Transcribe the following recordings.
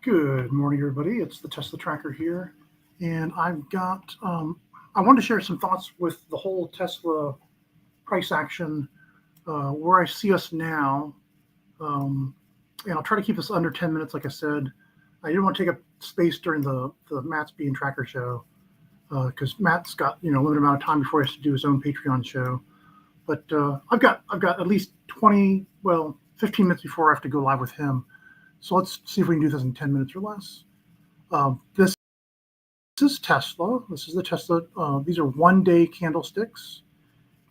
Good morning, everybody. It's the Tesla Tracker here, and I've got. I wanted to share some thoughts with the whole Tesla price action, where I see us now, and I'll try to keep this under 10 minutes. Like I said, I didn't want to take up space during the Matt's Bean Tracker show because Matt's got limited amount of time before he has to do his own Patreon show. But I've got at least 15 minutes before I have to go live with him. So let's see if we can do this in 10 minutes or less. This is Tesla. This is the Tesla. These are one-day candlesticks.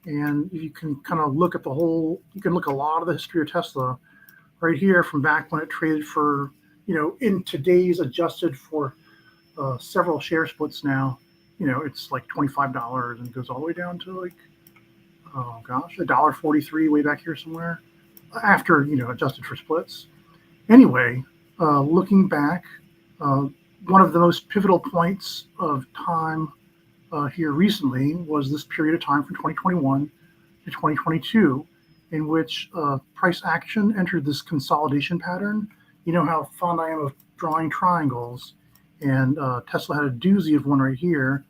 And you can kind of look at you can look a lot of the history of Tesla right here from back when it traded for, in today's adjusted for several share splits now, it's like $25 and goes all the way down to like, oh gosh, $1.43 way back here somewhere after, adjusted for splits. Anyway, looking back, one of the most pivotal points of time here recently was this period of time from 2021 to 2022, in which price action entered this consolidation pattern. You know how fond I am of drawing triangles, and Tesla had a doozy of one right here,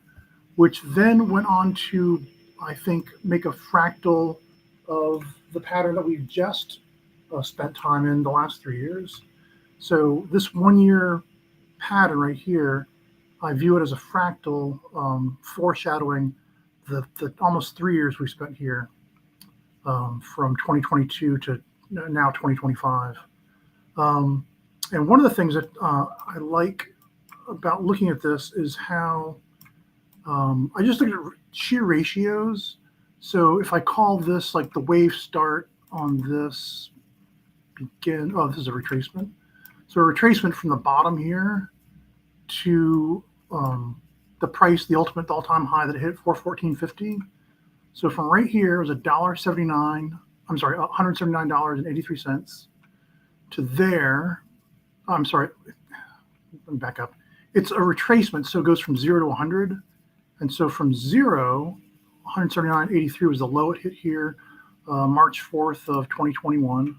which then went on to, I think, make a fractal of the pattern that we've just spent time in the last 3 years. So this 1 year pattern right here, I view it as a fractal foreshadowing the almost 3 years we spent here from 2022 to now 2025. And one of the things that I like about looking at this is how I just look at shear ratios. So if I call this like the wave start on this this is a retracement. So a retracement from the bottom here to the price, the all-time high that it hit, 414.50. So from right here it was $1.79. I'm sorry, $179.83 to there. I'm sorry, let me back up. It's a retracement, so it goes from 0 to 100. And so from 0, 179.83 was the low it hit here, March 4th of 2021.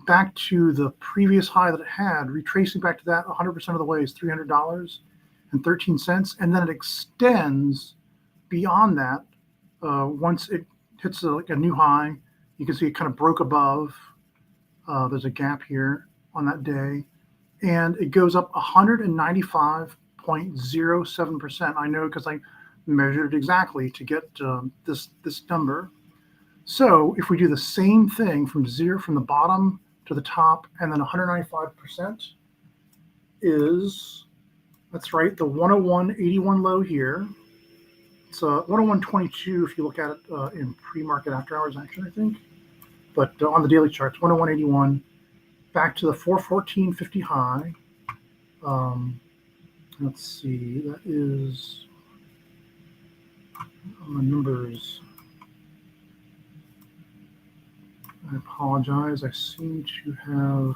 Back to the previous high that it had, retracing back to that 100% of the way is $300.13. And then it extends beyond that. Once it hits a new high, you can see it kind of broke above. There's a gap here on that day. And it goes up 195.07%. I know because I measured it exactly to get this number. So if we do the same thing from the bottom to the top, and then 195% that's right, the 101.81 low here. It's 101.22 if you look at it in pre-market after hours action, I think. But on the daily charts, 101.81, back to the 414.50 high. Let's see, that is on the numbers. I apologize. I seem to have,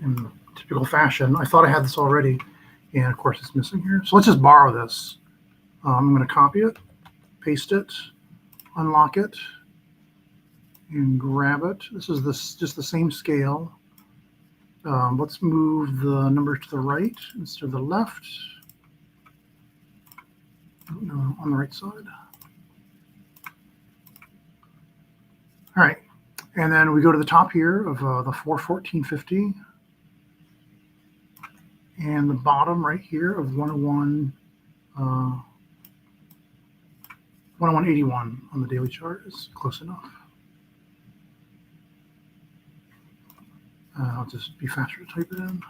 in typical fashion, I thought I had this already, and of course it's missing here. So let's just borrow this. I'm going to copy it, paste it, unlock it, and grab it. This is just the same scale. Let's move the numbers to the right instead of the left. No, on the right side. All right, and then we go to the top here of the 414.50, and the bottom right here of 101.81 on the daily chart is close enough. I'll just be faster to type it in.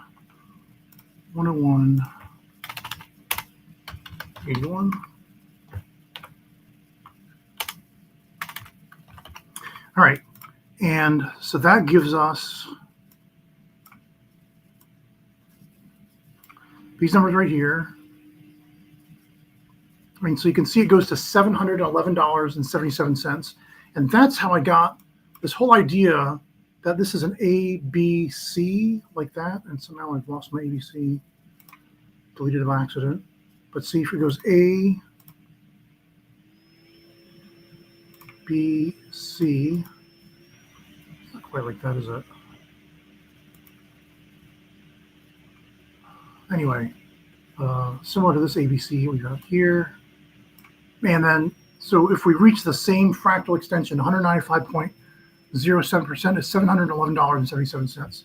101.81. All right, and so that gives us these numbers right here. I mean, so you can see it goes to $711.77, and that's how I got this whole idea that this is an ABC like that, and somehow I've lost my ABC, deleted it by accident. But see, if it goes A, B, C, not quite like that, is it? anyway, similar to this ABC we got here. And then, so if we reach the same fractal extension, 195.07% is $711.77.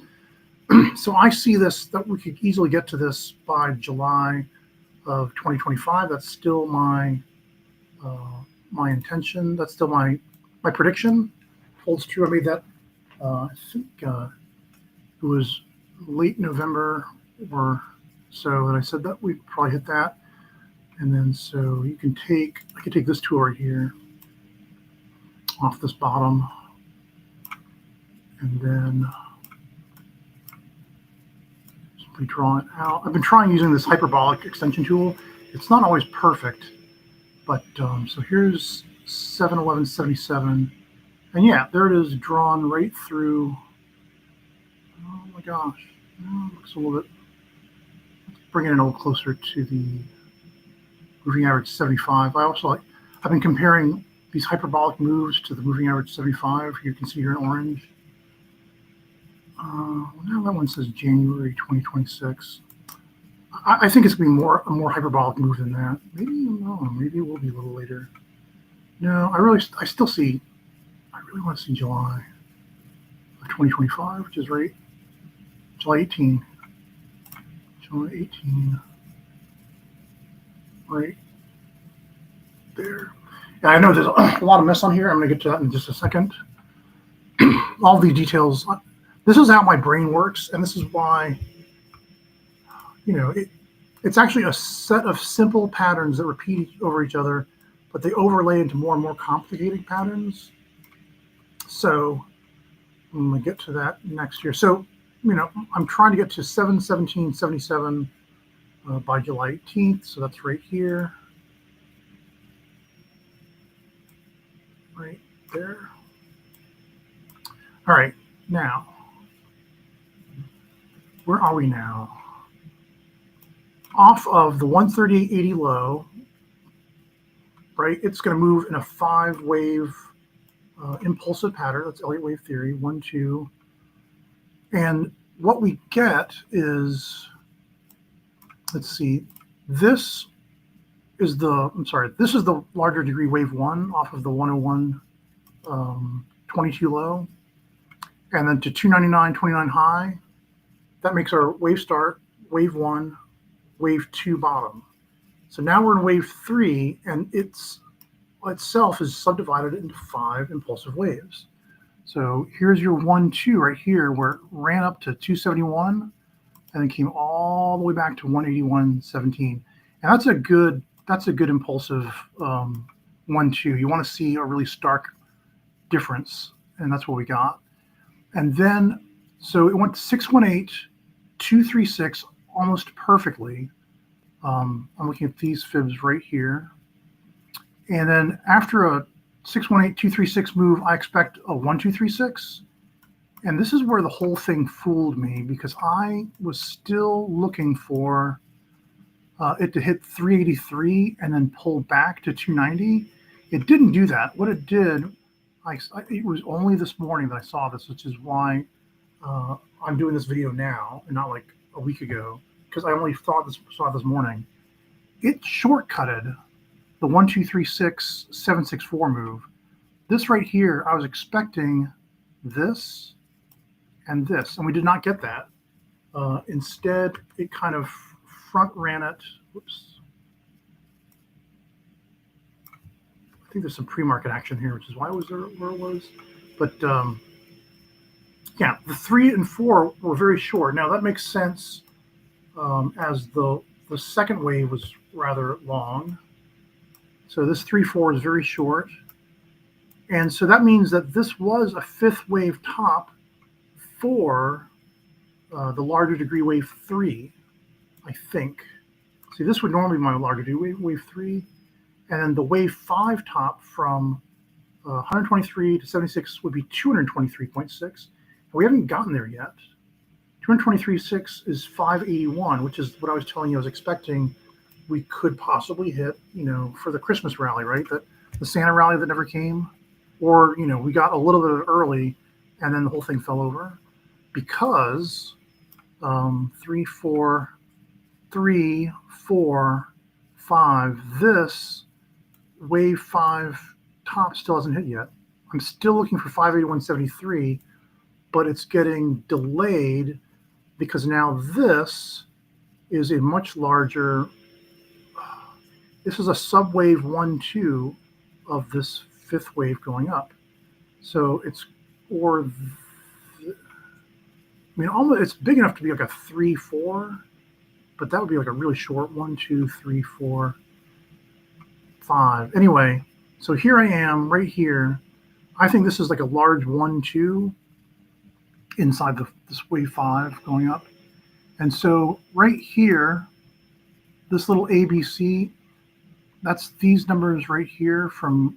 So I see this, that we could easily get to this by July of 2025. That's still my my intention. That's still my prediction. Holds true. I made that. I think it was late November or so that I said that we'd probably hit that. And then so you can take, I can take this tool right here off this bottom, and then simply draw it out. I've been trying using this hyperbolic extension tool. It's not always perfect, but so here's 71177, and yeah, there it is, drawn right through. Oh my gosh, looks a little bit. Let's bring it in a little closer to the moving average 75. I also like. I've been comparing these hyperbolic moves to the moving average 75. You can see here in orange. Now that one says January 2026. I think it's going to be a more hyperbolic move than that. Maybe, no, maybe it will be a little later. No, I really want to see July of 2025, which is right, July 18. July 18, right there. And I know there's a lot of mess on here. I'm going to get to that in just a second. All the details. This is how my brain works, and this is why, it's actually a set of simple patterns that repeat over each other, but they overlay into more and more complicated patterns. So I'm going to get to that next year. So, I'm trying to get to 717.77 by July 18th. So that's right here. Right there. All right, now, where are we now? Off of the 138.80 low, right? It's going to move in a 5-wave impulsive pattern. That's Elliott wave theory, 1, 2. And what we get is, let's see, this is the larger degree wave 1 off of the 101 22 low, and then to 299.29 high. That makes our wave start, wave 1, wave 2 bottom. So now we're in wave 3, and itself is subdivided into 5 impulsive waves. So here's your 1, 2 right here, where it ran up to 271 and then came all the way back to 181.17. And that's a good impulsive 1, 2. You want to see a really stark difference, and that's what we got. And then so it went to 618, 236 almost perfectly. I'm looking at these fibs right here. And then after a 618, 236 move, I expect a 1, 2, 3, 6. And this is where the whole thing fooled me, because I was still looking for it to hit 383 and then pull back to 290. It didn't do that. What it did, it was only this morning that I saw this, which is why I'm doing this video now and not like a week ago, because I only saw it this morning. It shortcutted the 1, 2, 3, 6, 7, 6, 4 move. This right here, I was expecting this and this, and we did not get that. Instead, it kind of front ran it. Whoops. I think there's some pre-market action here, which is why it was there where it was. But yeah, the 3 and 4 were very short. Now that makes sense, as the second wave was rather long. So this 3, 4 is very short. And so that means that this was a 5th wave top for the larger degree wave 3, I think. See, this would normally be my larger degree wave 3. And then the wave 5 top from 123 to 76 would be 223.6. We haven't gotten there yet. 223.6 is 581, which is what I was telling you I was expecting we could possibly hit, for the Christmas rally, right? The Santa rally that never came. Or, we got a little bit early and then the whole thing fell over because 3, 4, 3, 4, 5. This wave 5 top still hasn't hit yet. I'm still looking for 581.73, but it's getting delayed because now this is a much larger, this is a subwave 1, 2 of this fifth wave going up. So it's, I mean, almost, it's big enough to be like a 3, 4, but that would be like a really short 1, 2, 3, 4, 5. Anyway, so here I am right here. I think this is like a large 1, 2 inside this wave 5 going up. And so right here, this little ABC, that's these numbers right here from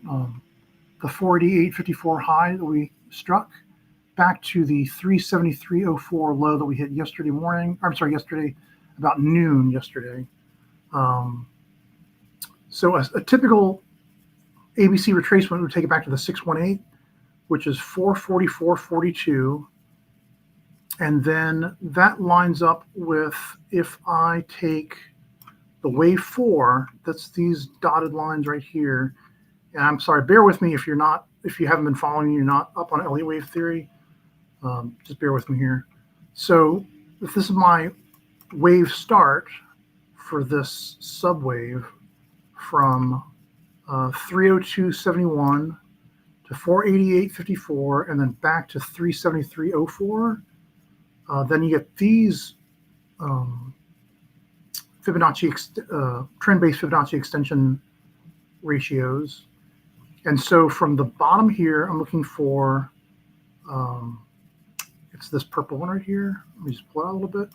the 488.54 high that we struck back to the 373.04 low that we hit yesterday morning. I'm sorry, yesterday, about noon yesterday. So a typical ABC retracement would take it back to the 618, which is 444.42. And then that lines up with, if I take the wave 4, that's these dotted lines right here. And I'm sorry, bear with me if you haven't been following, you're not up on Elliott wave theory. Just bear with me here. So if this is my wave start for this subwave from 302.71 to 488.54 and then back to 373.04, then you get these Fibonacci trend-based Fibonacci extension ratios. And so from the bottom here, I'm looking for, it's this purple one right here. Let me just pull it out a little bit.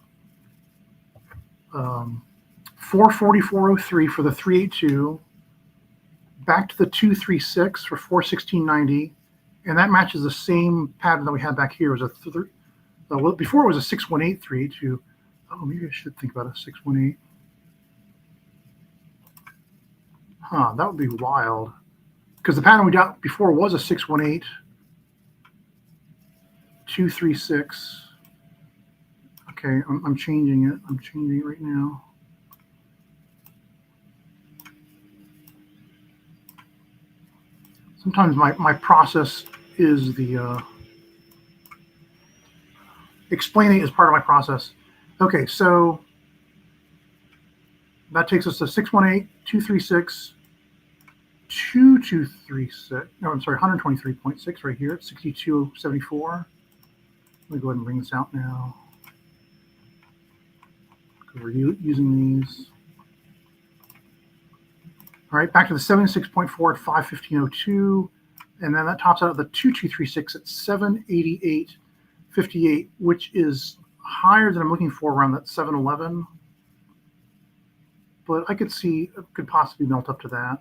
444.03 for the 382, back to the 236 for 416.90, and that matches the same pattern that we had back here. It was well, before it was a 618.382. Oh, maybe I should think about a 618. That would be wild. Because the pattern we got before was a 618.236. Okay, I'm changing it. I'm changing it right now. Sometimes my process is the explaining is part of my process. Okay, so that takes us to 618.236. 2236. No, I'm sorry, 123.6 right here at 62.74. Let me go ahead and bring this out now, because we're using these. All right, back to the 76.4 at 515.02, and then that tops out at the 2236 at 788.58, which is higher than I'm looking for around that 711. But I could see it could possibly melt up to that.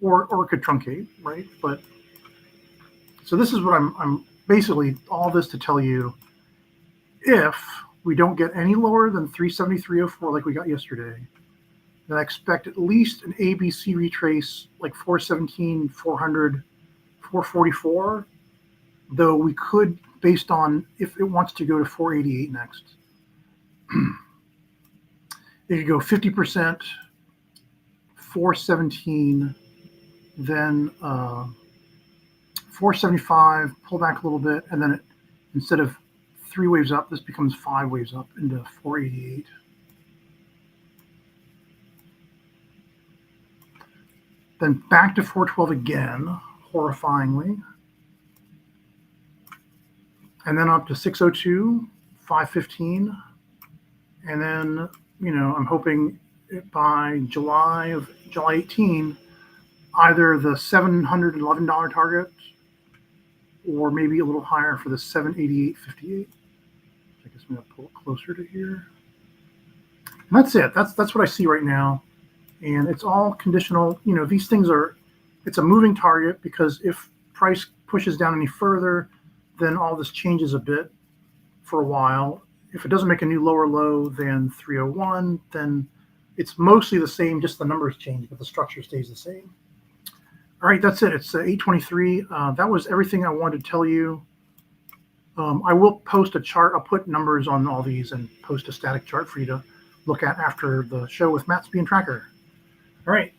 Or it could truncate, right? But so this is what I'm basically all this to tell you. If we don't get any lower than 373.04 like we got yesterday, then I expect at least an ABC retrace like 417, 400, 444. Though we could, based on if it wants to go to 488 next, it could go 50%, 417. Then 475, pull back a little bit, and then instead of 3 waves up, this becomes 5 waves up into 488. Then back to 412 again, horrifyingly. And then up to 602, 515. And then, I'm hoping by July 18, either the $711 target or maybe a little higher for the 788.58. I guess I'm going to pull it closer to here. And that's it. That's what I see right now. And it's all conditional. These things it's a moving target, because if price pushes down any further, then all this changes a bit for a while. If it doesn't make a new lower low than 301, then it's mostly the same, just the numbers change, but the structure stays the same. All right, that's it. It's 8:23. That was everything I wanted to tell you. I will post a chart. I'll put numbers on all these and post a static chart for you to look at after the show with Matt Speed and Tracker. All right.